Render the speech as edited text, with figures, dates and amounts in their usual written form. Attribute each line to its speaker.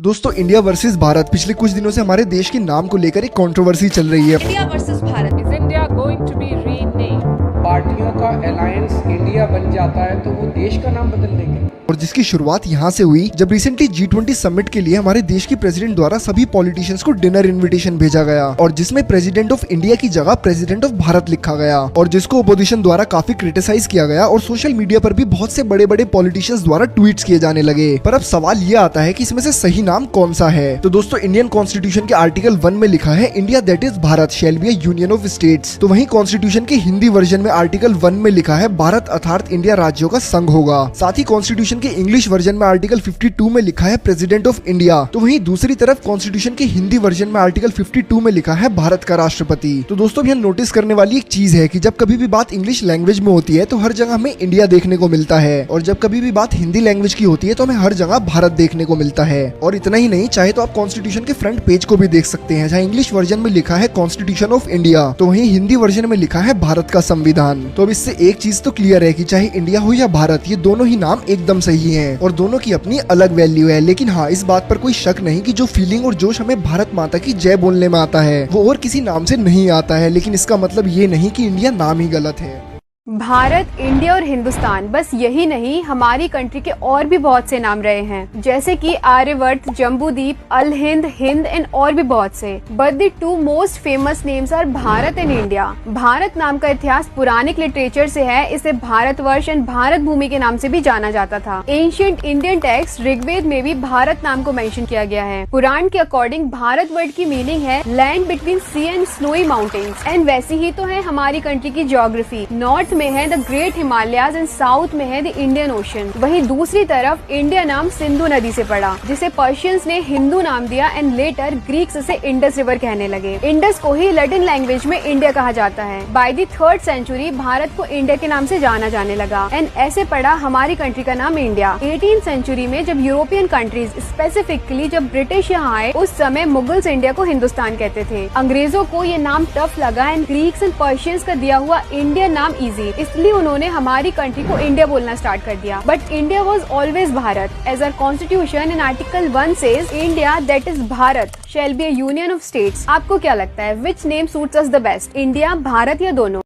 Speaker 1: दोस्तों India versus Bharat पिछले कुछ दिनों से हमारे देश के नाम को लेकर एक कंट्रोवर्सी चल रही है।
Speaker 2: India versus Bharat.
Speaker 3: Is India going to be renamed?
Speaker 4: पार्टियों का अलायंस इंडिया बन जाता है तो वो देश का नाम बदल देंगे।
Speaker 1: और जिसकी शुरुआत यहाँ से हुई जब रिसेंटली G20 समिट के लिए हमारे देश के प्रेसिडेंट द्वारा सभी पॉलिटिशियंस को डिनर इनविटेशन भेजा गया और जिसमें प्रेसिडेंट ऑफ इंडिया की जगह प्रेसिडेंट ऑफ भारत लिखा गया और जिसको ओपोजिशन द्वारा काफी क्रिटिसाइज किया गया और सोशल मीडिया पर भी बहुत से बड़े बड़े पॉलिटिशियंस द्वारा ट्वीट्स किए जाने लगे। पर अब सवाल ये आता है कि इसमें से सही नाम कौन सा है। तो दोस्तों इंडियन कॉन्स्टिट्यूशन के आर्टिकल 1 में लिखा है India that is Bharat shall be a union of states. तो वहीं कॉन्स्टिट्यूशन के हिंदी वर्जन में आर्टिकल 1 में लिखा है भारत अर्थात इंडिया राज्यों का संघ होगा। साथ ही कॉन्स्टिट्यूशन के इंग्लिश वर्जन में आर्टिकल 52 में लिखा है प्रेसिडेंट ऑफ इंडिया। तो वहीं दूसरी तरफ कॉन्स्टिट्यूशन के हिंदी वर्जन में आर्टिकल 52 में लिखा है भारत का राष्ट्रपति। तो दोस्तों यहाँ नोटिस करने वाली एक चीज है कि जब कभी भी बात इंग्लिश लैंग्वेज में होती है तो हर जगह हमें इंडिया देखने को मिलता है और जब कभी भी बात हिंदी लैंग्वेज की होती है तो हमें हर जगह भारत देखने को मिलता है। और इतना ही नहीं, चाहे तो आप कॉन्स्टिट्यूशन के फ्रंट पेज को भी देख सकते हैं जहाँ इंग्लिश वर्जन में लिखा है कॉन्स्टिट्यूशन ऑफ इंडिया तो वहीं हिंदी वर्जन में लिखा है भारत का संविधान। तो अब इससे एक चीज तो क्लियर है कि चाहे इंडिया हो या भारत, ये दोनों ही नाम एकदम सही हैं और दोनों की अपनी अलग वैल्यू है। लेकिन हाँ, इस बात पर कोई शक नहीं कि जो फीलिंग और जोश हमें भारत माता की जय बोलने में आता है वो और किसी नाम से नहीं आता है। लेकिन इसका मतलब ये नहीं कि इंडिया नाम ही गलत है।
Speaker 5: भारत, इंडिया और हिंदुस्तान बस यही नहीं, हमारी कंट्री के और भी बहुत से नाम रहे हैं जैसे कि आर्यवर्त, जम्बूदीप, अल हिंद, हिंद एंड और भी बहुत से। But the two most famous names are Bharat and India. Bharat नाम का इतिहास पुरानिक लिटरेचर से है। इसे भारतवर्ष एंड भारत भूमि के नाम से भी जाना जाता था। एंशिएंट इंडियन टेक्स्ट ऋग्वेद में भी भारत नाम को मेंशन किया गया है। पुराण के अकॉर्डिंग भारत वर्ड की मीनिंग है land between sea and snowy mountains. And वैसी ही तो है हमारी कंट्री की ज्योग्राफी। नॉर्थ में है the great Himalayas and south में है द इंडियन ओशन। वहीं दूसरी तरफ इंडिया नाम सिंधु नदी से पड़ा जिसे पर्शियंस ने हिंदू नाम दिया एंड लेटर ग्रीक्स इसे इंडस रिवर कहने लगे। इंडस को ही लैटिन लैंग्वेज में इंडिया कहा जाता है। By the 3rd century Bharat को इंडिया के नाम से जाना जाने लगा एंड ऐसे पड़ा हमारी कंट्री का नाम इंडिया। 18th सेंचुरी में जब यूरोपियन कंट्रीज स्पेसिफिकली जब ब्रिटिश यहाँ आए उस समय मुगल्स इंडिया को हिंदुस्तान कहते थे। अंग्रेजों को ये नाम टफ लगा एंड ग्रीक्स एंड पर्शियंस का दिया हुआ इंडियन नाम इजी, इसलिए उन्होंने हमारी कंट्री को इंडिया बोलना स्टार्ट कर दिया। But India was always Bharat. As our constitution in article 1 says India that is Bharat shall be a union of states. आपको क्या लगता है which name suits us the best, India, Bharat या दोनों?